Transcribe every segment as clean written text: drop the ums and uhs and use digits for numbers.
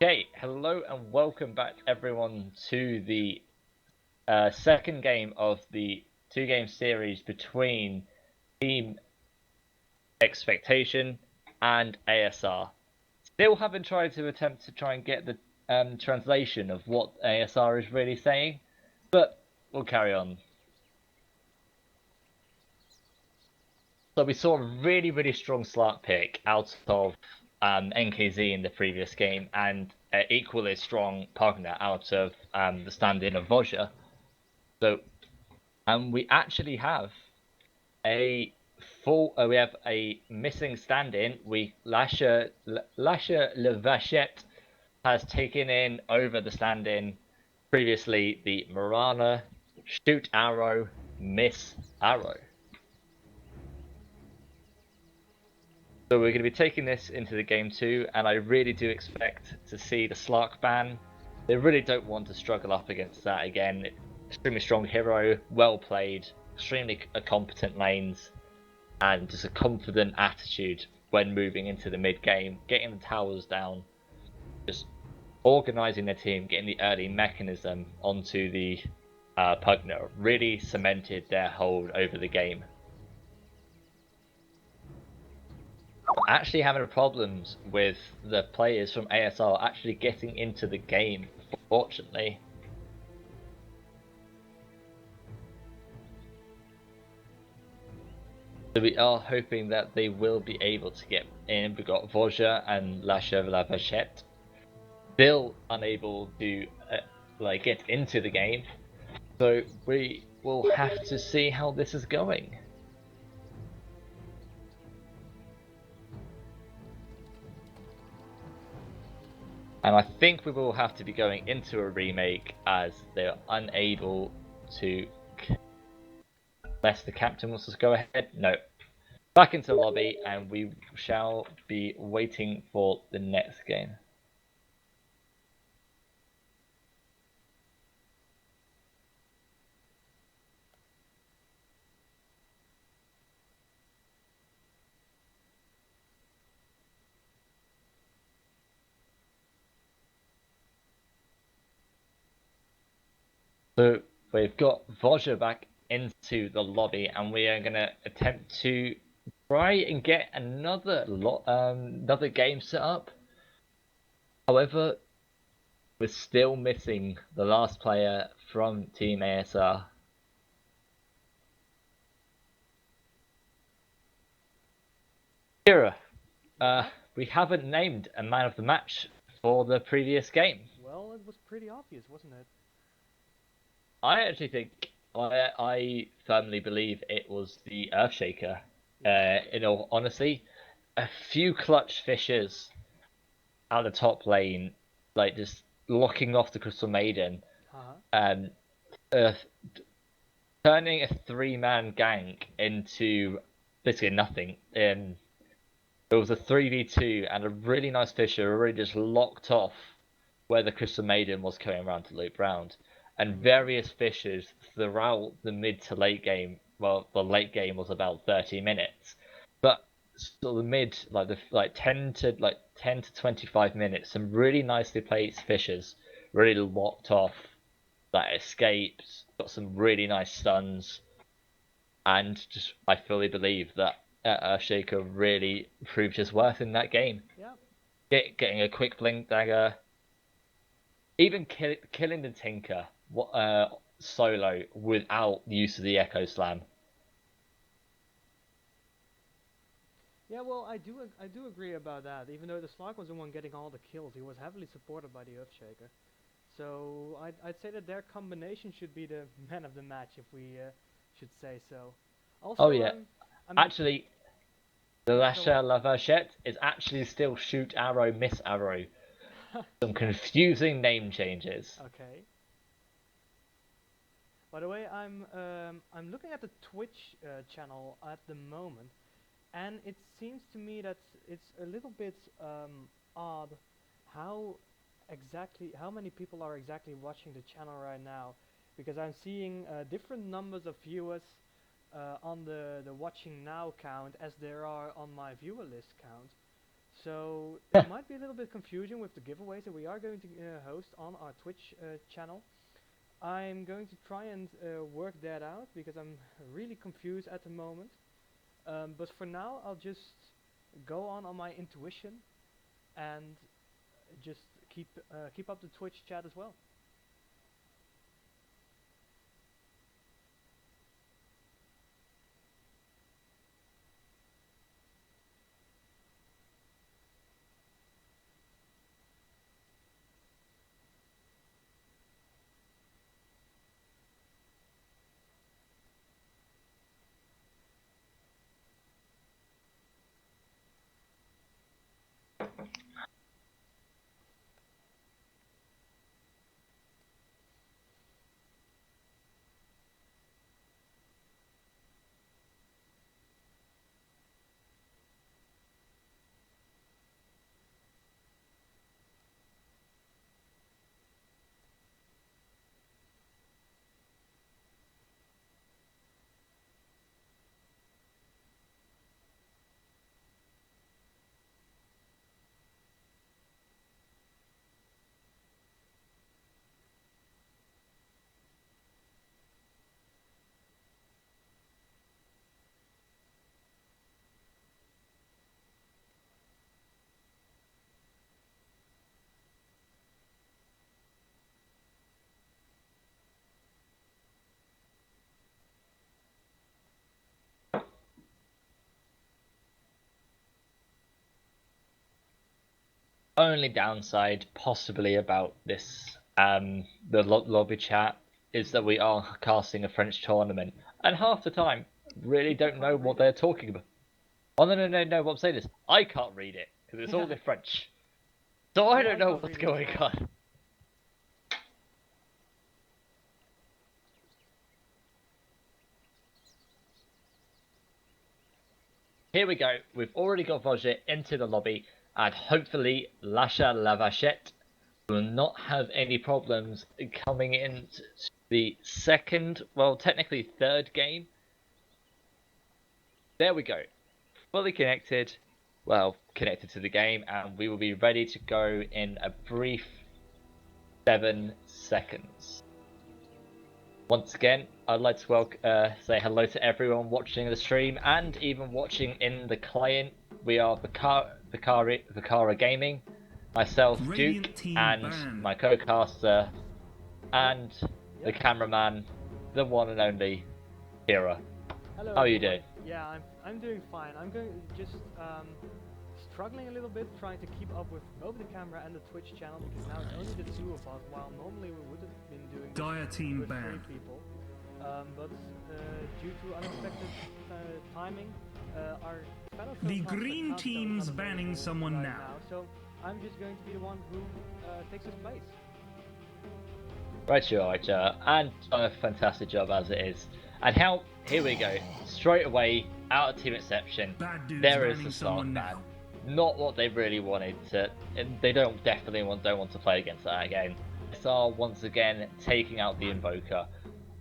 Okay, hello and welcome back everyone to the second game of the two-game series between Team Expectation and ASR. Still haven't tried to attempt to try and get the translation of what ASR is really saying, but we'll carry on. So we saw a really strong slot pick out of NKZ in the previous game, and equally strong partner out of the stand-in of Vosja. So, and we actually have a we have a missing stand-in. Lacher Le Vachette has taken in over the stand-in previously the Marana, shoot arrow, miss arrow. So we're going to be taking this into the game too, and I really do expect to see the Slark ban. They really don't want to struggle up against that again. Extremely strong hero, well played, extremely competent lanes, and just a confident attitude when moving into the mid game, getting the towers down, just organising their team, getting the early mechanism onto the Pugner, really cemented their hold over the game. Actually having problems with the players from ASR actually getting into the game, fortunately. So we are hoping that they will be able to get in. We've got Vosja and Lacher La Vachette still unable to get into the game. So we will have to see how this is going. And I think we will have to be going into a remake as they're unable to. Unless the captain wants us to go ahead. No. Back into the lobby, and we shall be waiting for the next game. So we've got Vosja back into the lobby, and we are going to attempt to try and get another game set up. However, we're still missing the last player from Team ASR. Vicara, we haven't named a man of the match for the previous game. Well, it was pretty obvious, wasn't it? I actually think I firmly believe it was the Earthshaker. In all honesty, a few clutch fishes out of the top lane, like just locking off the Crystal Maiden, and turning a three-man gank into basically nothing. It was a 3v2, and a really nice fisher really just locked off where the Crystal Maiden was coming around to loop round. And various fishers throughout the mid to late game, well, the late game was about 30 minutes, but so the mid, like 10 to 25 minutes, some really nicely placed fishers really locked off that escapes, got some really nice stuns, and just I fully believe that Shaker really proved his worth in that game. Yeah. Getting a quick blink dagger, even killing the Tinker solo without use of the Echo Slam. Yeah, well, I do agree about that. Even though the Slark was the one getting all the kills, he was heavily supported by the Earthshaker. So I'd say that their combination should be the man of the match, if we should say so. Also, Oh yeah, actually, the Lacher La Vachette is actually still shoot arrow, miss arrow. Some confusing name changes. Okay. By the way, I'm looking at the Twitch channel at the moment, and it seems to me that it's a little bit odd how many people are exactly watching the channel right now, because I'm seeing different numbers of viewers on the watching now count as there are on my viewer list count. So it might be a little bit confusion with the giveaways that we are going to host on our Twitch channel. I'm going to try and work that out because I'm really confused at the moment. But for now, I'll just go on my intuition and just keep up the Twitch chat as well. Only downside possibly about this the lobby chat is that we are casting a French tournament, and half the time really don't know what they're talking about. Oh no! What I'm saying is I can't read it because it's all in French, so I don't know what's going on. Here we go. We've already got Vachette into the lobby, and hopefully Lacher la Vachette will not have any problems coming into the second, well, technically third game. There we go. Fully connected, well, connected to the game, and we will be ready to go in a brief 7 seconds. Once again, I'd like to say hello to everyone watching the stream and even watching in the client. We are VicaraGaming, myself, Duke, and my co-caster, and the cameraman, the one and only Vicara. Hello. How are you doing? Yeah, I'm doing fine. I'm going just struggling a little bit trying to keep up with both the camera and the Twitch channel because now it's only the two of us, while normally we would have been doing this with 3 people. But due to unexpected timing, our fellow the green team's banning someone right now. So I'm just going to be the one who takes his place. Right, and done a fantastic job as it is. And here we go, straight away, out of team exception, there is the start ban. Not what they really wanted to, they don't want to play against that again. ASR once again taking out the Invoker.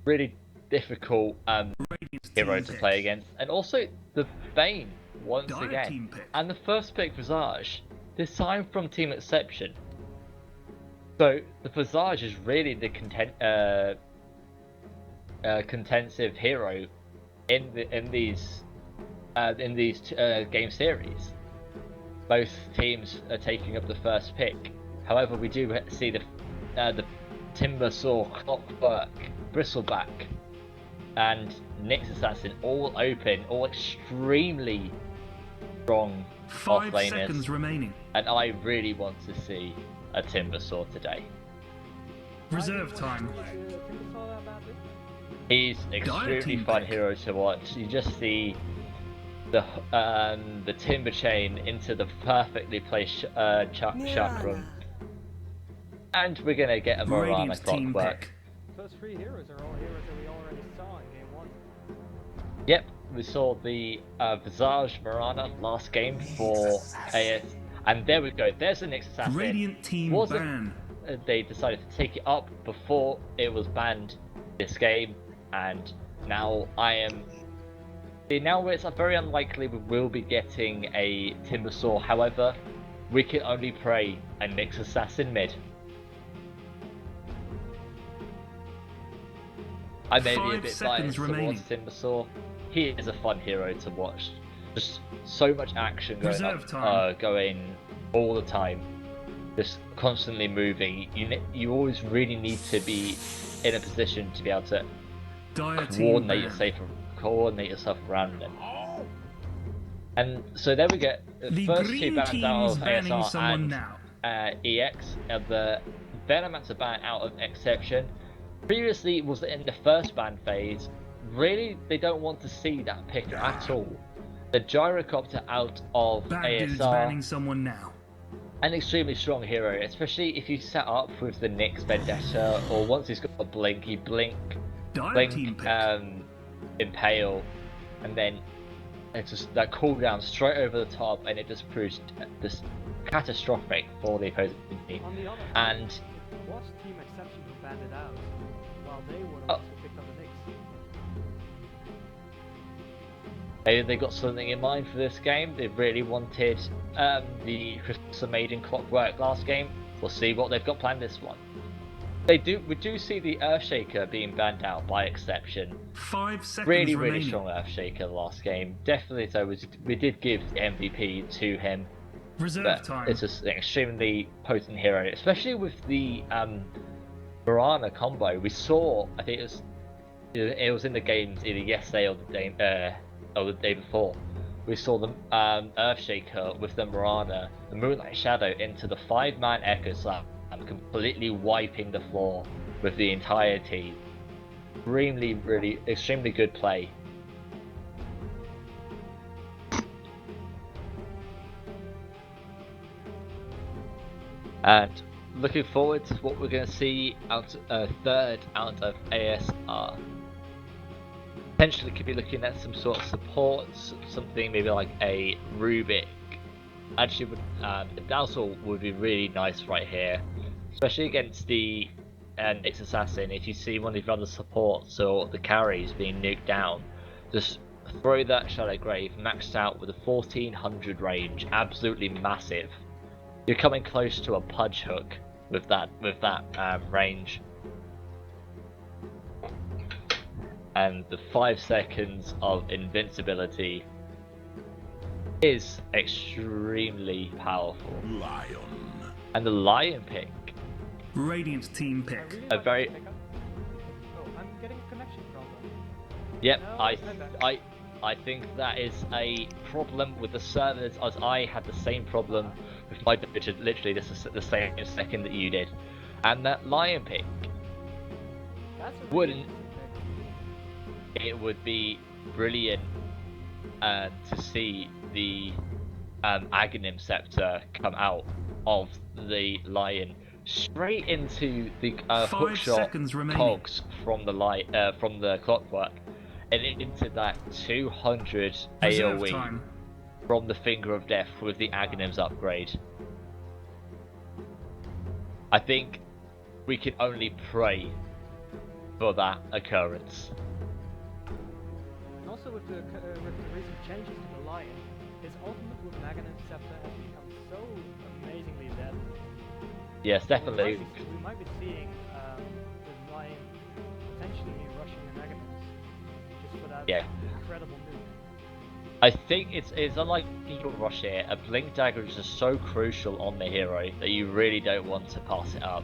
Really difficult hero to play against. And also the Bane once again. And the first pick Visage, this time from team exception. So the Visage is really the contensive hero in these game series. Both teams are taking up the first pick. However, we do see the Timber Saw, Clockwork, Bristleback, and Nyx Assassin all open, all extremely strong 5 offlaners. seconds remaining. And I really want to see a Timber Saw today. Reserve time. He's extremely fun hero to watch. You just see the timber chain into the perfectly placed chakram, and we're gonna get a Marana Clockwork. Those 3 heroes are all heroes that we already saw in game 1. Yep, we saw the Visage Marana last game for AS, and there we go. There's the Nyx Assassin. Radiant team ban. They decided to take it up before it was banned this game, and now now it's very unlikely we will be getting a Timber Saw. However, we can only pray a Nyx Assassin mid. I may be a 5 bit seconds biased remaining. towards Timbersaw. He is a fun hero to watch. Just so much action going Reserve time. going all the time. Just constantly moving. You always really need to be in a position to be able to Dire team coordinate ban. yourself around them. And so there we get The first two green bans out team's of banning ASR someone and now. EX, and the Venomancer ban out of Exception. Previously it was in the first ban phase. Really, they don't want to see that pick at all. The Gyrocopter out of Bad dudes ASR, banning someone now. an extremely strong hero, especially if you set up with the Nyx Vendetta, or once he's got a blink, you blink, Dire team pick. impale, and then it's just that cooldown straight over the top, and it just proves this catastrophic for the opposing team. On the other hand, And it was Team Exception who banned it out, while they were the ones who picked up the Nyx. maybe they got something in mind for this game. They really wanted the Crystal Maiden Clockwork last game. We'll see what they've got planned this one. We do see the Earthshaker being banned out by Exception. 5 seconds Really remaining. strong Earthshaker last game. Definitely so. We did give the MVP to him. Reserve But time. it's just an extremely potent hero, especially with the Mirana combo. We saw, I think it was in the games either yesterday or the day before. We saw the Earthshaker with the Mirana, the Moonlight Shadow into the 5-man Echo Slam, and completely wiping the floor with the entire team. Extremely good play. And looking forward to what we're going to see out third out of ASR. Potentially could be looking at some sort of support, something maybe like a Rubik. Actually, Dazzle would be really nice right here, especially against the Nyx Assassin. If you see one of the other supports or the carries being nuked down, just throw that Shadow Grave maxed out with a 1400 range, absolutely massive. You're coming close to a Pudge Hook with that range. And the 5 seconds of invincibility is extremely powerful. Lion. And the Lion pick, Radiant team I pick. really A like very- this pickup. Oh, I'm getting a connection problem. yep, No, I it's not I think that is a problem with the servers, as I had the same problem with my Twitch, literally the same second that you did. And that Lion pick, That's a really wouldn't- interesting pick. it would be brilliant to see the Aghanim Scepter come out of the Lion straight into the 5 hookshot seconds remaining. cogs from the Clockwork, and into that 200 Reserve AoE time. from the Finger of Death with the Aghanim's upgrade. I think we can only pray for that occurrence. And also with the recent changes to the Lion, his ultimate with Aghanim Scepter has become so amazingly deadly. Yes, definitely. We might be seeing the Lion potentially rushing an Aghanims just for that Yeah. incredible move. I think it's unlike your rush here. A Blink Dagger is just so crucial on the hero that you really don't want to pass it up.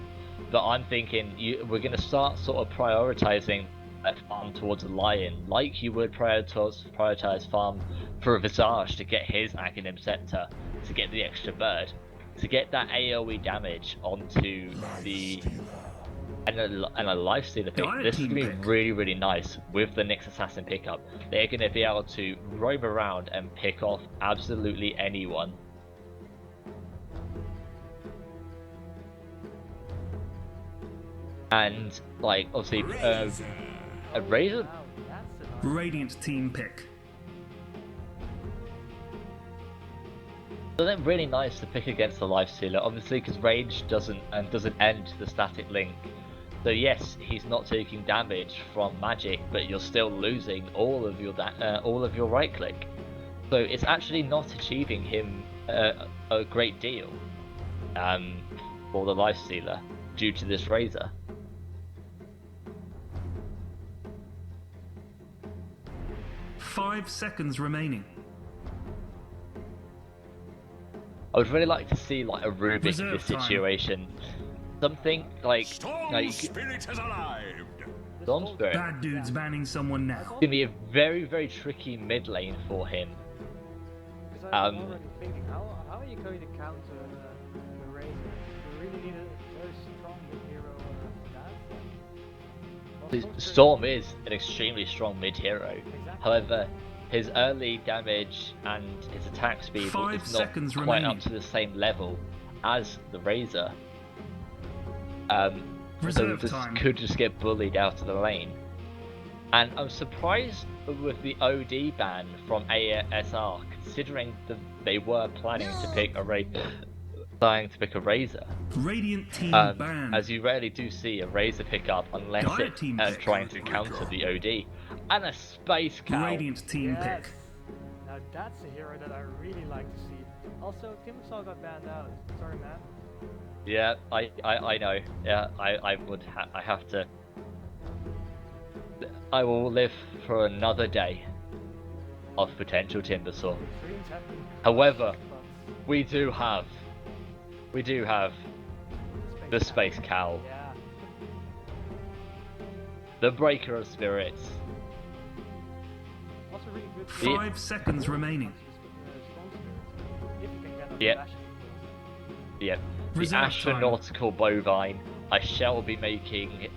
But I'm thinking we're going to start sort of prioritizing that farm towards a Lion, like you would prioritize farm for a Visage to get his Aghanim Scepter, to get the extra bird, to get that AoE damage onto the and a Lifestealer pick. Dire This is team going to be pick. really nice with the Nyx Assassin pickup. They're going to be able to roam around and pick off absolutely anyone. And like obviously a Razor. Wow, that's a nice Radiant team pick. So then really nice to pick against the Lifestealer, obviously because range doesn't end the static link. So yes, he's not taking damage from magic, but you're still losing all of your right click. So it's actually not achieving him a great deal for the Lifestealer due to this Razor. Five seconds remaining. I would really like to see like a Rubik in Reserve this time. situation. Something like Storm you could, Spirit has arrived. Storm Spirit. Bad dude's banning someone now. It's gonna be a very, very tricky mid lane for him. Because I'm already thinking, how are you going to counter the Razor? You really need a very strong mid-hero for that. Well, Storm is an extremely strong mid hero. Exactly. However, his early damage and his attack speed 5 is not seconds quite remaining. up to the same level as the Razor. So Reserve this time. could just get bullied out of the lane. And I'm surprised with the OD ban from ASR, considering that they were planning to pick a Razor. Radiant team banned. As you rarely do see a Razor pick up unless DotA it's team pick. trying to counter the OD. And a Spacecow. Radiant team Yes. pick. Now that's a hero that I really like to see. Also, Timbersaw got banned out. Sorry, man. Yeah, I know. Yeah, I have to. I will live for another day of potential Timbersaw. Dreams have been However, crushed, we do have but the Spacecow, Yeah. the Breaker of Spirits. Also really good. Yeah. 5 seconds remaining. Strong Spirit. If you can get on Yep. the Vachette. Yep. The Reserve time. astronautical bovine. I shall be making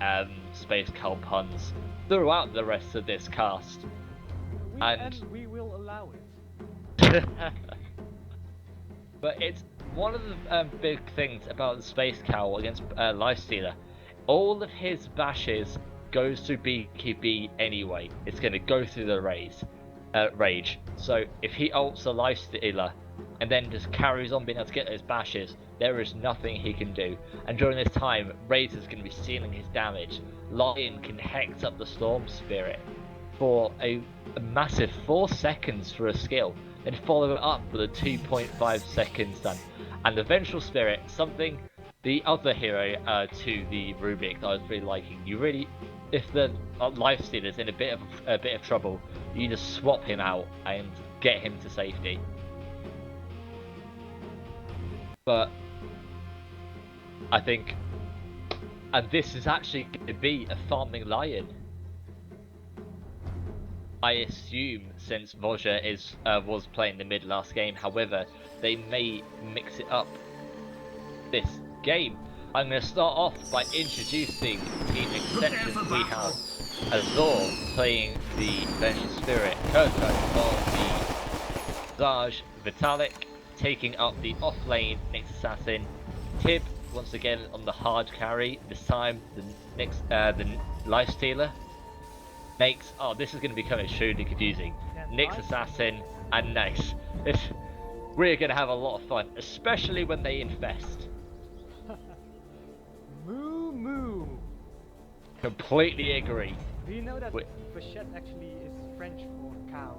Spacecow puns throughout the rest of this cast. And we will allow it. But it's one of the big things about the Spacecow against Lifestealer. All of his bashes goes through BKB anyway. It's going to go through the rage. So if he ults a Lifestealer and then just carries on being able to get those bashes, there is nothing he can do. And during this time, Razor's going to be stealing his damage. Lion can hex up the Storm Spirit for a massive 4 seconds for a skill, then follow it up with a 2.5 seconds stun. And the Vengeful Spirit, something the other hero to the Rubik that I was really liking. You really, if the Lifestealer's in a bit of trouble, you just swap him out and get him to safety. But I think, and this is actually going to be a farming Lion. I assume since Vachette was playing the mid last game. However, they may mix it up this game. I'm going to start off by introducing Team Exceptions. We have Azor playing the Vengeful Spirit, Kirko on the Zaj, Vitalik taking up the off lane Nyx Assassin, Tib once again on the hard carry, this time the Lifestealer. Makes, oh, this is going to become extremely confusing. Nyx Assassin and Nyx. We're going to have a lot of fun, especially when they infest. Moo moo. Completely agree. Do you know that Wait. Vachette actually is French for cow?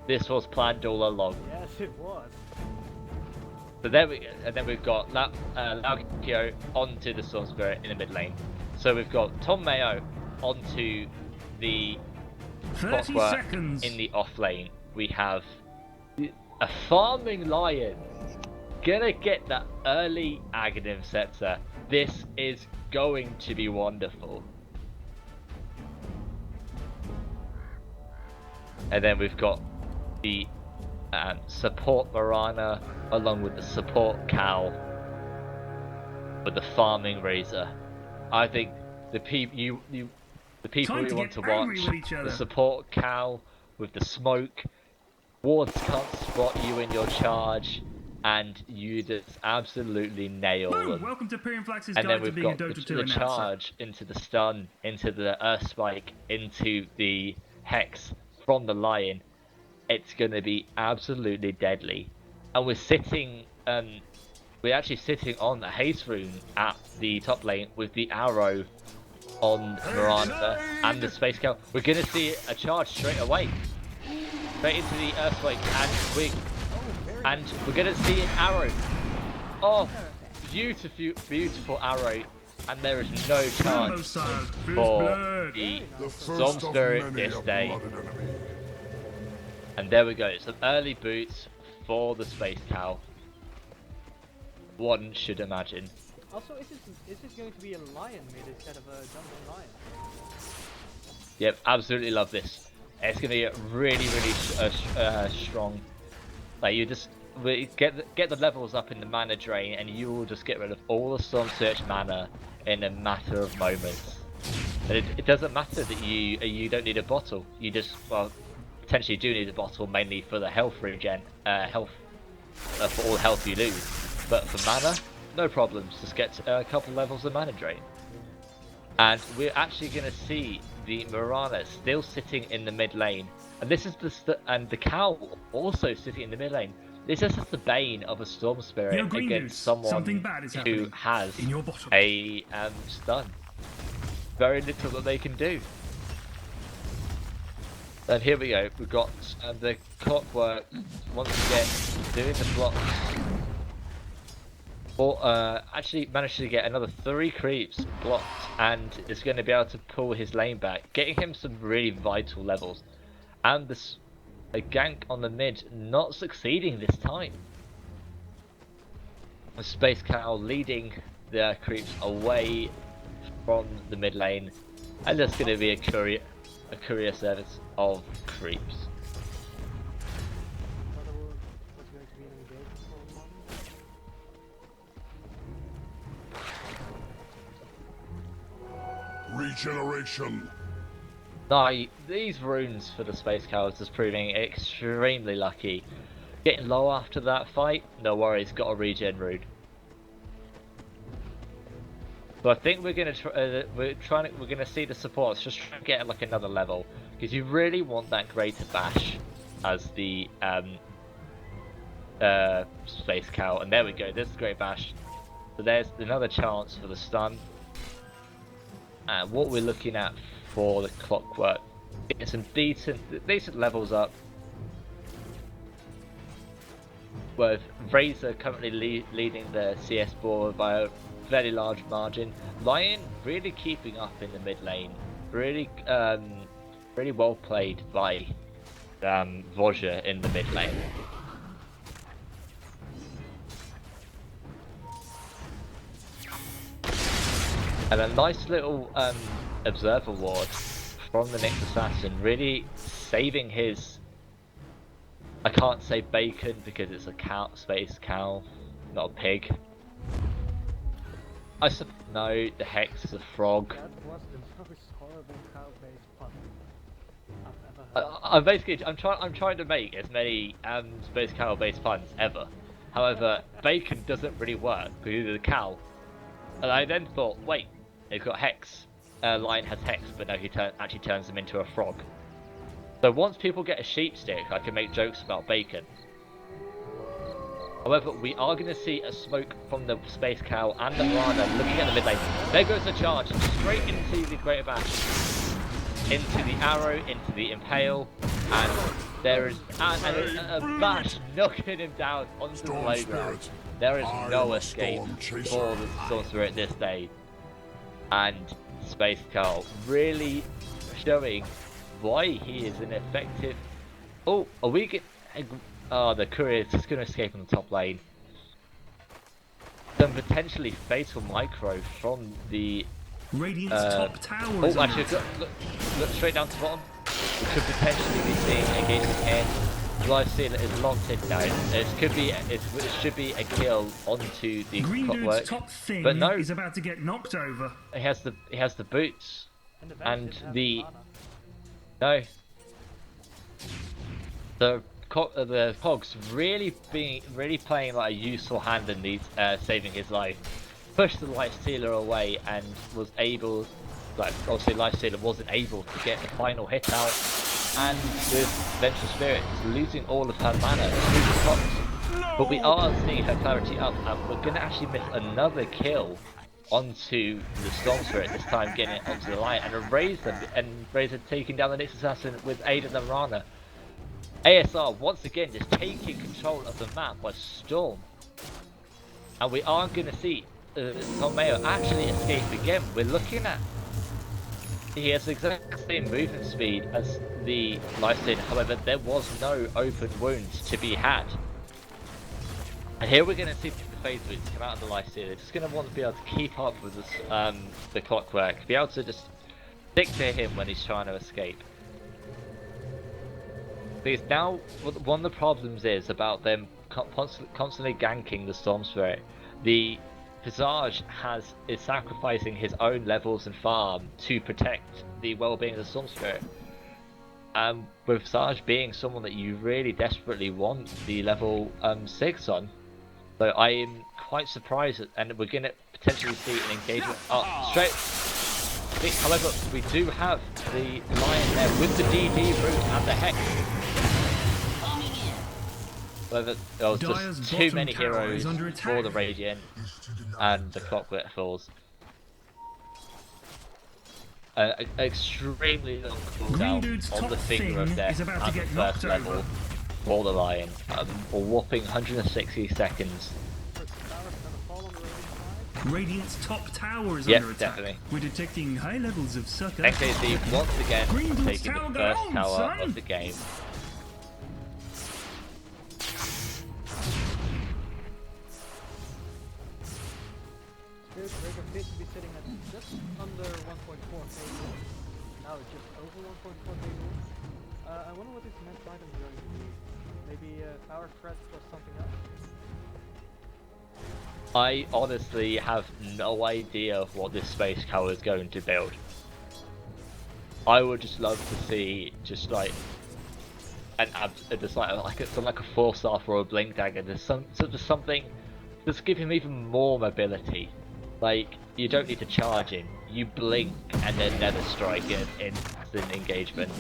This was planned all along. Yes, it was. So there we go, and then we've got Lacher onto the Storm Spirit in the mid lane. So we've got Tom Mayo onto the 30 Clockwork seconds. in the off lane. We have a farming Lion gonna get that early Aghanim Scepter. This is going to be wonderful. And then we've got the support Marana along with the support Cow with the farming Razor. I think the people you Time to want get to angry watch, with each the other. support Cow with the smoke, wards can't spot you in your charge, and you just absolutely nail Boom! them. Welcome to Pyrian Flax's And then guide to we've being a got Dota 2 the announcer. charge into the stun, into the Earth Spike, into the Hex from the Lion. It's going to be absolutely deadly. And we're actually sitting on the Haze Rune at the top lane with the arrow on Miranda and the Spacecow. We're going to see a charge straight away. Straight into the Earth Spike, and we... Oh, very And we're going to see an arrow. Oh, beautiful arrow. And there is no Rambo chance style, first for blood. the The Storm first of Spirit many this a day. blooded enemy. And there we go, some early boots for the Spacecow. One should imagine. Also, is this going to be a lion mid instead of a jumping lion? Yep, absolutely love this. It's going to be really strong. Like you just get the levels up in the mana drain, and you will just get rid of all the Storm Search mana in a matter of moments. And it doesn't matter that you don't need a bottle. You just potentially do need a bottle mainly for the health regen, for all health you lose. But for mana, no problems. Just get a couple levels of mana drain. And we're actually going to see the Mirana still sitting in the mid lane, and this is the cow also sitting in the mid lane. This is just the bane of a Storm Spirit Green against Goose, someone something bad is who happening has in your bottom. a stun. Very little that they can do. And here we go. We've got the Clockwork once again doing the blocks. Actually managed to get another 3 creeps blocked, and is going to be able to pull his lane back, getting him some really vital levels. And a gank on the mid not succeeding this time. The Spacecow leading the creeps away from the mid lane, and there's going to be a courier service of creeps. What's going to be an engagement for a moment? Regeneration. Now, these runes for the Spacecow is just proving extremely lucky. Getting low after that fight, no worries, got a regen rune. But I think we're gonna see the supports just try and get like another level, because you really want that greater bash as the Spacecow. And there we go, there's the great bash. So there's another chance for the stun. And what we're looking at for the Clockwork, getting some decent levels up. With Razor currently leading the CS board by a very large margin. Lion really keeping up in the mid lane. Really well played by Vachette in the mid lane. And a nice little observer ward from the next assassin, really saving his. I can't say bacon because it's a space cow, not a pig. No, the hex is a frog. That was the most horrible cow-based pun I've ever heard. I'm trying to make as many space cow based puns ever. However, bacon doesn't really work because of the cow. And I then thought, wait, they've got hex. Lion has hex, but no, he actually turns them into a frog. So once people get a sheep stick, I can make jokes about bacon. However, we are going to see a smoke from the Spacecow and the Mirana looking at the mid lane. There goes the charge, straight into the Greater Bash, into the arrow, into the impale, and there is a bash knocking him down onto the playground. There is no escape for the Storm Spirit this day. And Spacecow really showing why he is an effective. Oh, are we get? Oh, the courier is just going to escape on the top lane. Some potentially fatal micro from the. Radiant's top tower. Oh, actually, look straight down to the bottom. We could potentially be seeing a engagement here. Live Sealer is locked in now. It should be a kill onto the Green Clockwork. Dude's top thing But no, is about to get knocked over. he has the boots and the mana. no. The Cogs really playing like a useful hand in these saving his life. Pushed the Life Stealer away and was able, like obviously Life Stealer wasn't able to get the final hit out, and with Vengeful Spirit losing all of her mana through the Cogs. But we are seeing her clarity up, and we're going to actually miss another kill onto the Storm Spirit, this time getting it onto the line, and Razor taking down the next assassin with aid of the Mirana. ASR once again just taking control of the map by storm. And we are going to see Tomeo actually escape again. We're looking at... He has the exact same movement speed as the Lysin, however there was no open wounds to be had. And here we're going to see the phase boots come out of the Lysin. They're just going to want to be able to keep up with this, the clockwork, be able to just stick to him when he's trying to escape. Because now, one of the problems is about them constantly ganking the Storm Spirit. The Visage is sacrificing his own levels and farm to protect the well-being of the Storm Spirit. With Visage being someone that you really desperately want the level 6 on. So I am quite surprised, and we're going to potentially see an engagement. Oh, straight. However, we do have the Lion there with the DD route and the Hex. However, there was just too many heroes for the Radiant, and the Clockwork falls. Extremely long cooldown on the Finger of Death at the first level for the Lion, a whopping 160 seconds. Radiant's top tower is under attack. Definitely. We're detecting high levels of sucker. NKZ once again taking the first tower of the game. Spirit Breaker appears to be sitting at just under 1.4k. Now it's just over 1.4k. I wonder what this next item is going to be. Maybe power threats or something else? I honestly have no idea what this Spacecow is going to build. I would just love to see just like an just like a 4-star or a blink dagger. There's something just give him even more mobility. Like, you don't need to charge him. You blink and then Nether Strike in instant engagement.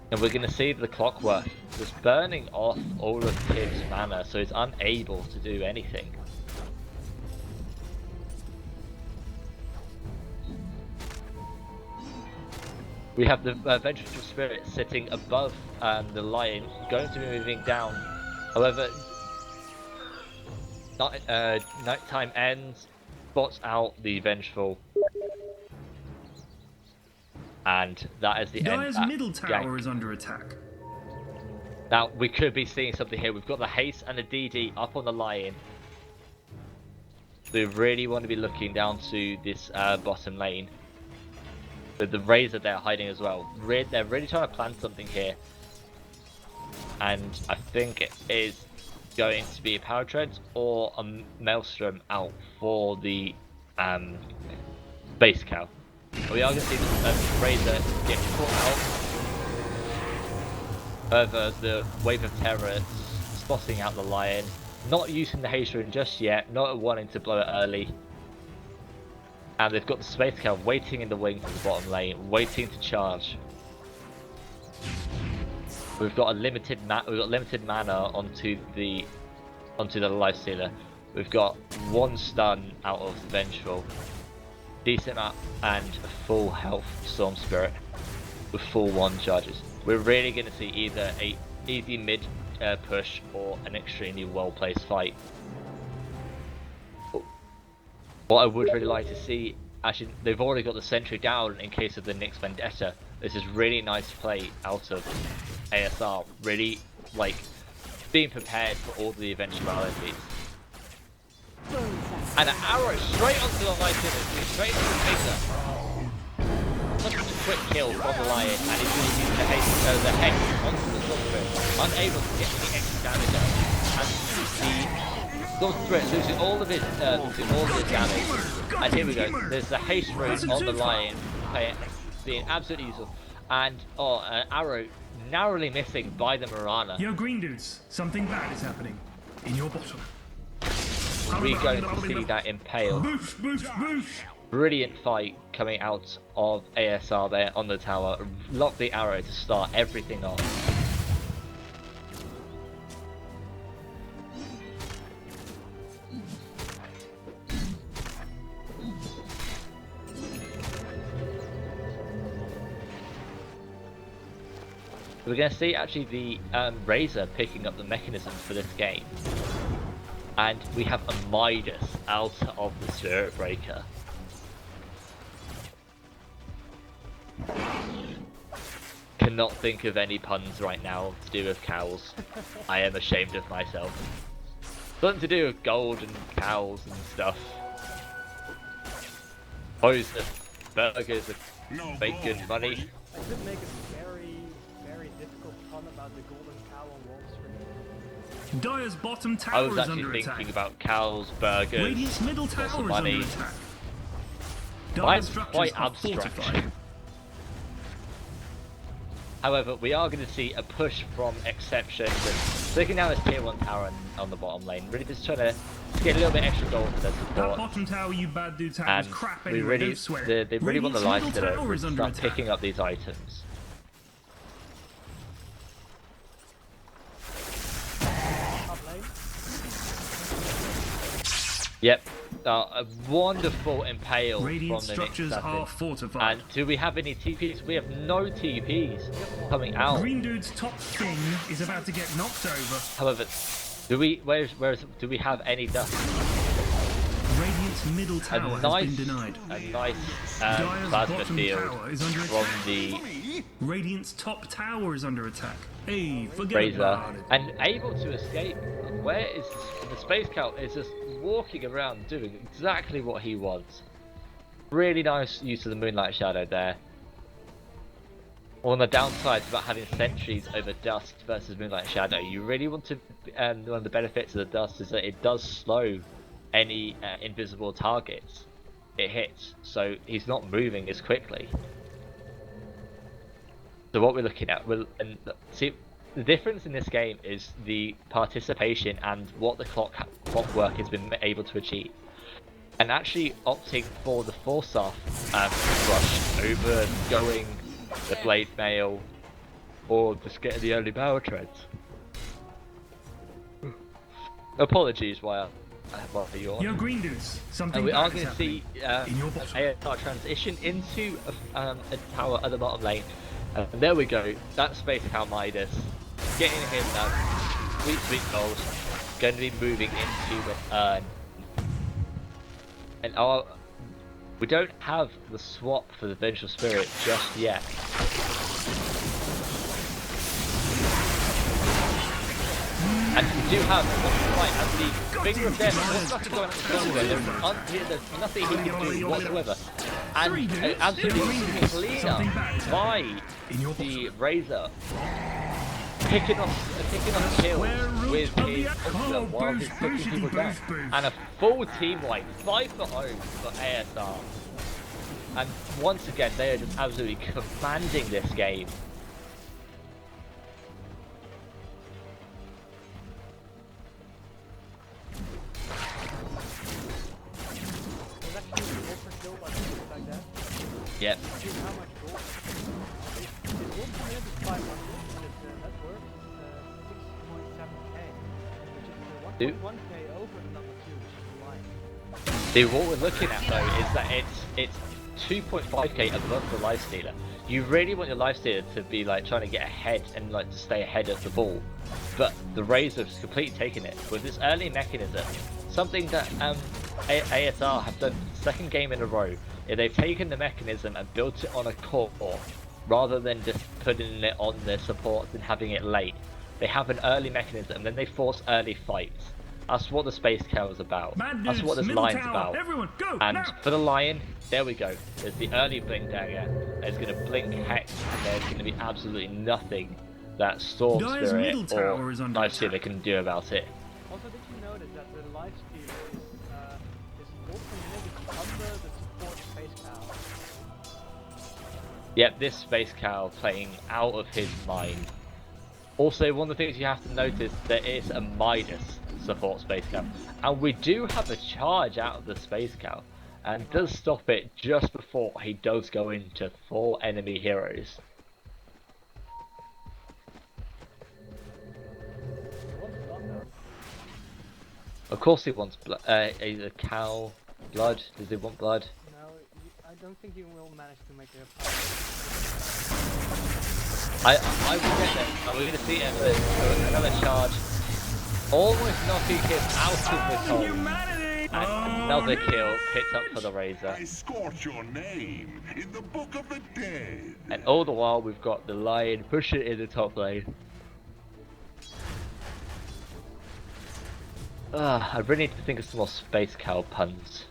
And we're going to see the Clockwork just burning off all of Tim's mana, so he's unable to do anything. We have the Vengeful Spirit sitting above the Lion, going to be moving down. However, nighttime ends, spots out the Vengeful. And that is the end. Dire's middle tower is under attack. Now, we could be seeing something here. We've got the Haste and the DD up on the Lion. We really want to be looking down to this bottom lane. With the Razor there hiding as well. They're really trying to plan something here. And I think it is going to be a Power Treads or a Maelstrom out for the Spacecow. We are going to see the Razor get caught out. However, the Wave of Terror spotting out the Lion, not using the Haste Rune just yet, not wanting to blow it early. And they've got the Spacecow waiting in the wing for the bottom lane, waiting to charge. We've got limited mana onto the Life Stealer. We've got one stun out of the Vengeful, decent map, and a full health Storm Spirit with full 1 charges. We're really going to see either a easy mid push or an extremely well placed fight. What I would really like to see, actually, they've already got the sentry down in case of the Nyx Vendetta. This is really nice play out of ASR, really like being prepared for all the eventualities. And an arrow straight onto the Lion, straight into the Razor. Such a quick kill from the Lion, and he's going to use the Hex onto the Stormspirit, unable to get any extra damage out. And the Stormspirit losing all of his damage. And here we go. There's the Haste Rune on the Lion, being absolutely useful, and an arrow narrowly missing by the Mirana. Yo, green dudes, something bad is happening in your bottom. We're going to see that impale. Brilliant fight coming out of ASR there on the tower. Lock the arrow to start everything off. We're going to see actually the Razor picking up the mechanism for this game. And we have a Midas out of the Spirit Breaker. Cannot think of any puns right now to do with cows. I am ashamed of myself. Something to do with gold and cows and stuff. Suppose the burgers make good money. I could make a very difficult pun about the golden cow on Wall Street. Dire's bottom I tower was is actually under thinking attack. about cows, burgers, Radiant's middle lots tower of is under money. attack. Mine's Dire's structures quite are abstract. fortified. However, we are going to see a push from Exception, taking down this tier 1 tower on the bottom lane, really just trying to get a little bit extra gold for their That support. bottom tower you bad dudes have is And crap we anyway, really, don't swear it. they really want the Radiant's life middle tower to is under start attack. picking up these items. Top lane. Yep, a wonderful impale Radiant from the structures Nyx are assassin. fortified. And do we have any TPs? We have no TPs coming out. Green dude's top thing is about to get knocked over. However, do we do we have any dust? Radiant's middle tower has been denied. A nice Dire's plasma bottom field tower is under from attack. the Radiant's top tower is under attack. Hey, forget Razor about it. and able to escape. Where is the Spacecow? Is just walking around doing exactly what he wants. Really nice use of the Moonlight Shadow there. On the downside about having sentries over dust versus Moonlight Shadow, you really want to. One of the benefits of the dust is that it does slow any invisible targets it hits, so he's not moving as quickly. So what we're looking at, see, the difference in this game is the participation and what the clockwork has been able to achieve. And actually opting for the 4-star rush over going the blade mail or just getting the early barrel treads. Apologies while I have one for you. Yo, green dudes, something And we are bad is going to see happening. In your bottom. ASR transition into a tower at the bottom lane. And there we go. That's Spacecow Midas. Getting him that sweet gold. Going to be moving into an urn. And we don't have the swap for the Vengeful Spirit just yet. And we do have the finger of death. There's nothing going on there's nothing he can do whatsoever. And absolutely clear by the Razor. Picking off kills with his ultimate while he's putting people down. And a full team wipe, 5-0 for ASR. And once again, they are just absolutely commanding this game. Yep. See how much gold. It will come in at 500, but its net worth is 6.7k, which is 1.1k over the number 2, which is the line. See, what we're looking at though is that it's 2.5k above the Lifestealer. You really want your Lifestealer to be like trying to get ahead and like to stay ahead of the ball, but the Razor's completely taken it with this early mechanism. Something that ASR have done second game in a row. They've taken the mechanism and built it on a core rather than just putting it on their supports and having it late. They have an early mechanism and then they force early fights. That's what the Spacecow is about. That's what this line's about. Everyone, go, and now. For the lion, there we go. There's the early blink dagger. There's going to blink hex and there's going to be absolutely nothing that Storm Dire's Spirit middle tower or is under Lifestealer attack. can do about it. Also, did you notice that the lifesteal is also under the support Spacecow? Yep, this Spacecow playing out of his mind. Also, one of the things you have to notice, there is a Midas support Spacecow. And we do have a charge out of the Spacecow. And does stop it just before he does go into 4 enemy heroes. Of course he wants blood. A cow blood. Does he want blood? No, I don't think you will manage to make a I will get there. We're going to see another charge. Almost knocking him out of the hole. Humanity! And another kill picked up for the Razor. I scorch your name in the book of the dead. And all the while we've got the Lion pushing in the top lane. I really need to think of some more Spacecow puns.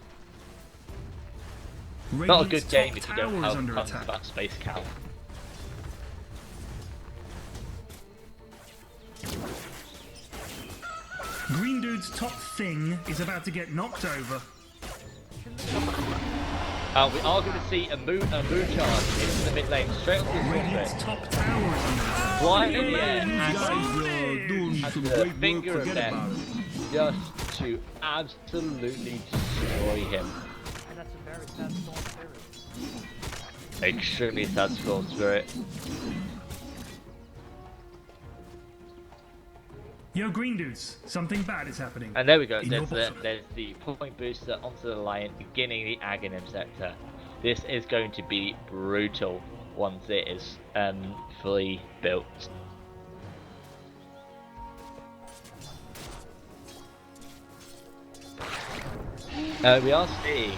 Not a good game if you don't have puns about Spacecow. Green Dude's top thing is about to get knocked over. We are going to see a moon charge into the mid lane, straight onto the Radiant's top tower is under attack. flying in the air, and the finger of death, just to absolutely destroy him. And that's a very sad storm spirit. Extremely sad storm spirit. Yo, Green Dudes, something bad is happening. And there we go, In your there's the point booster onto the Lion, beginning the Aghanim sector. This is going to be brutal once it is fully built. We are seeing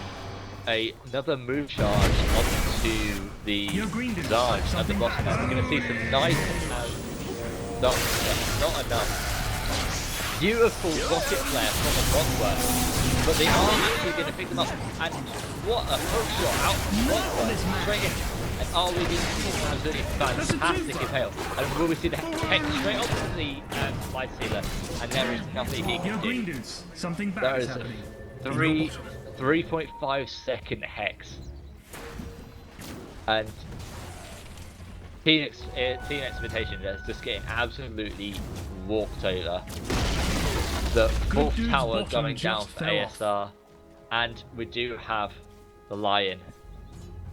another move charge onto the Visage at the bottom. We're going to see some nice, not enough. Beautiful rocket flare from the Clockwork, but they are actually going to pick them up. And what a hook shot out from Clockwork, straight in. And are we going to see an absolutely fantastic impale? And will we see the hex straight onto the Light Sealer? And there is nothing he can Green do. Dudes, something bad There is is happening. a 3.5 second hex. And Team Expectation is just getting absolutely walked over. The fourth tower going down for ASR, and we do have the Lion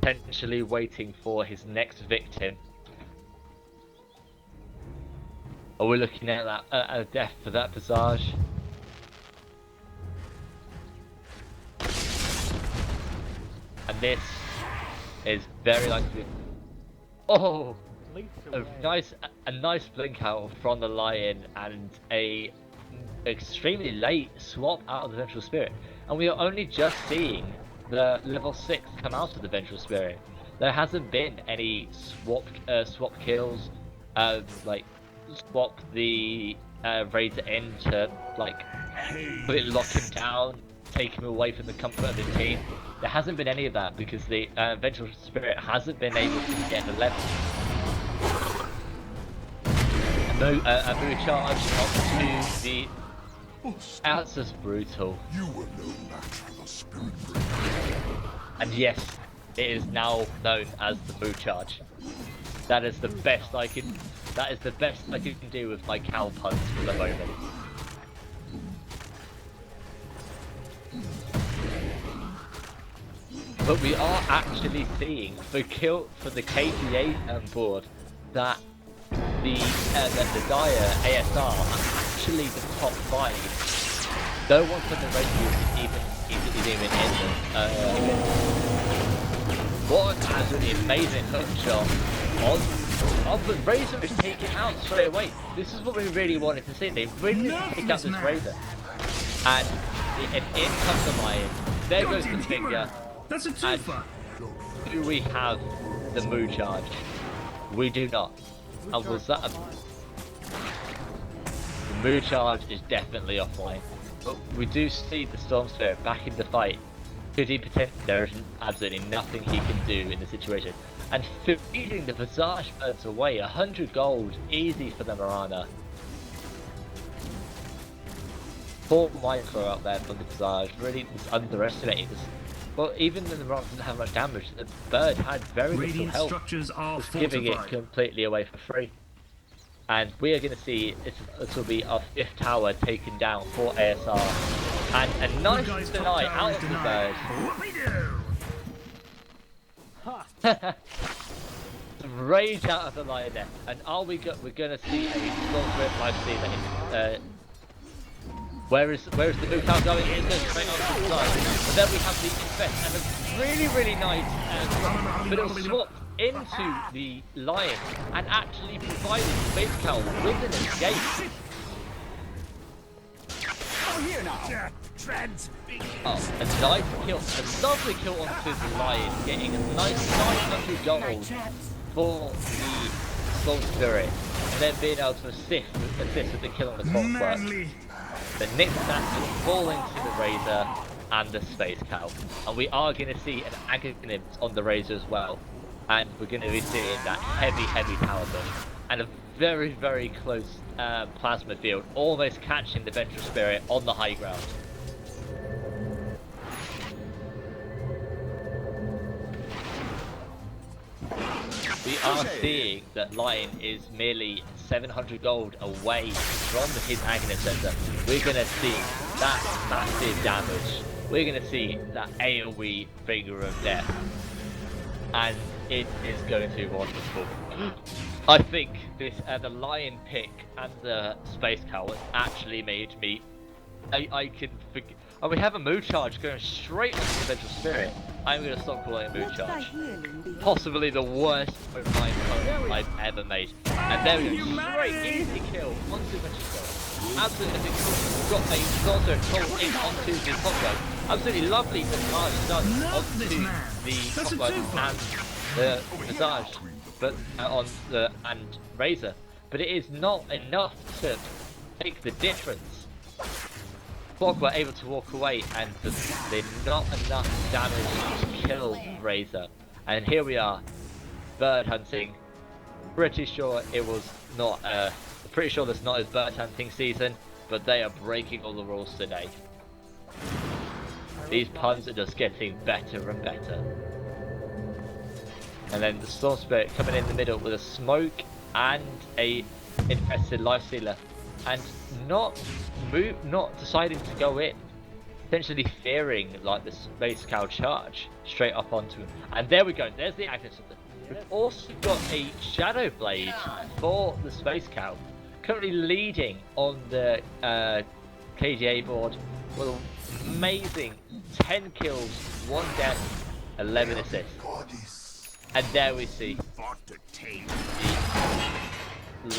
potentially waiting for his next victim. Are we looking at that a death for that Visage? And this is very likely. Oh, a nice blink out from the Lion and a extremely late swap out of the Vengeful Spirit, and we are only just seeing the level 6 come out of the Vengeful Spirit. There hasn't been any swap kills, like swap the Raider in to like lock him down, take him away from the comfort of his team. There hasn't been any of that because the Vengeful Spirit hasn't been able to get the level. A move charge onto the. That's just brutal. You were no match for the spirit. And yes, it is now known as the move charge. That is the best I can. That is the best I can do with my cow puns for the moment. But we are actually seeing for the KTA board that the Dire ASR are actually the top 5. No one from the Razor is even in them. What an absolutely amazing hook shot of the Razor is taken out straight away. This is what we really wanted to see. They really picked up this Razor. And in comes the Lion. There goes the finger. That's a twofer. Do we have the mood charge? We do not. And was that the mood charge is definitely offline. But we do see the Storm Spirit back in the fight. Could he potentially? There is absolutely nothing he can do in the situation. And feeding the Visage birds away, 100 gold, easy for the Marana. 4 micro out there from the Visage, really just underestimating this. Well, even though the Marana didn't have much damage, the bird had very little health, structures are just giving it completely away for free. And we are going to see this will be our 5th tower taken down for ASR. And a nice deny out of the bird. Rage out of the Lioness. And are we we're going to see a Storm Spirit live sealer. Where is the move tower going? It's going straight on to the side. And then we have the Infest and a really nice bit of swap into the Lion and actually provided Spacecow with an escape. Oh, a nice kill, a lovely kill onto the Lion, getting a nice 900 gold for the Soul Spirit, and then being able to assist with the kill on the clockwork. The Nick Assassin falling to the Razor and the Spacecow. And we are going to see an Aghanim on the Razor as well. And we're going to be seeing that heavy power bush. And a very close plasma field, almost catching the Ventral Spirit on the high ground. We are seeing that Lion is merely 700 gold away from his Aghanim Center. We're going to see that massive damage. We're going to see that AoE Finger of Death. And it is going to be wonderful. I think this the Lion pick and the Spacecow has actually made me... I can forget... Oh, we have a mood charge going straight onto the Vengeful Spirit. I'm going to stop calling it a mood charge. Possibly the worst online code I've ever made. And there we go, straight easy kill onto the Vengeful Spirit. Absolutely cool. Got a Doctor pulled in onto the clockwork. Absolutely lovely Visage done onto the clockwork and the Visage, but on the and Razor. But it is not enough to make the difference. Clock were able to walk away, and they're not enough damage to kill Razor. And here we are, bird hunting. Pretty sure it was not. Pretty sure this not his bird hunting season, but they are breaking all the rules today. These puns are just getting better and better. And then the Storm Spirit coming in the middle with a smoke and a infested Lifestealer, and not deciding to go in, essentially fearing like the Spacecow charge straight up onto him. And there we go, there's the Aghanim. We've also got a Shadow Blade for the Spacecow, currently leading on the KDA board with an amazing 10 kills, 1 death, 11 assists. And there we see the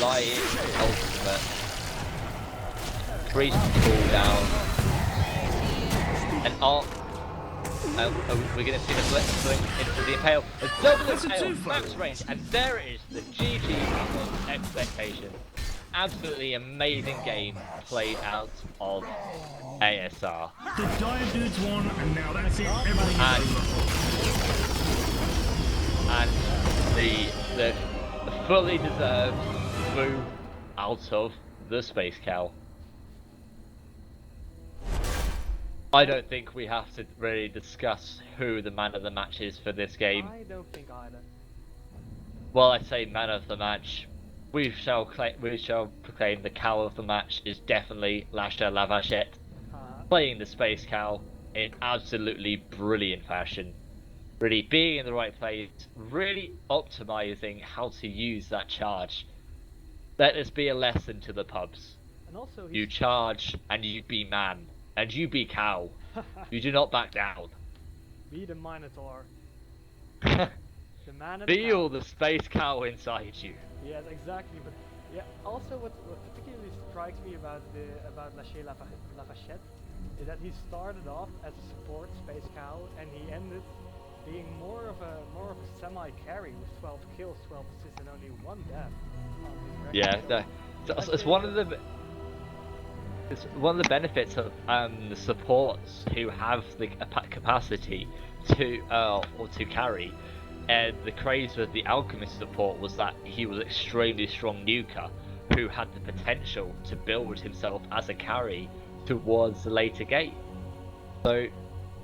Lion ultimate. Freeze cooldown. And we're going to see the blitz going into the Impale. A double Impale, max range, and there it is, the GG expectation. Absolutely amazing game played out of ASR. The Dire Dudes won, and now that's it. Everything is over. And the fully deserved move out of the Spacecow. I don't think we have to really discuss who the man of the match is for this game. I don't think either. Well, I say man of the match. We shall proclaim the cow of the match is definitely Lacher Vachette, playing the Spacecow in absolutely brilliant fashion. Really being in the right place, really optimizing how to use that charge. Let this be a lesson to the pubs. And also you charge and you be man, and you be cow. You do not back down. Be the Minotaur. The man of Feel the Spacecow inside you. Yes, exactly. But yeah, also what particularly strikes me about Lacher Vachette is that he started off as a support Spacecow, and he ended being more of a semi-carry with 12 kills, 12 assists, and only 1 death. Yeah, it's one of the. It's one of the benefits of the supports who have the capacity to or to carry. And the craze with the Alchemist support was that he was extremely strong nuker who had the potential to build himself as a carry towards the later game. So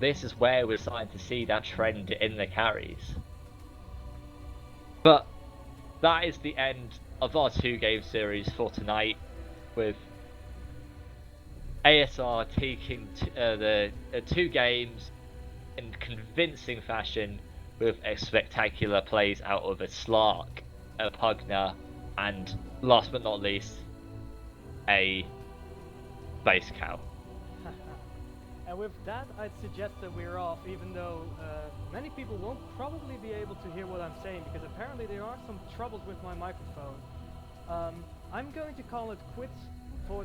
this is where we're starting to see that trend in the carries. But that is the end of our 2-game series for tonight, with ASR taking the 2 games in convincing fashion, with a spectacular plays out of a Slark, a Pugner, and last but not least, a Spacecow. And with that, I'd suggest that we're off, even though many people won't probably be able to hear what I'm saying, because apparently there are some troubles with my microphone. I'm going to call it quits for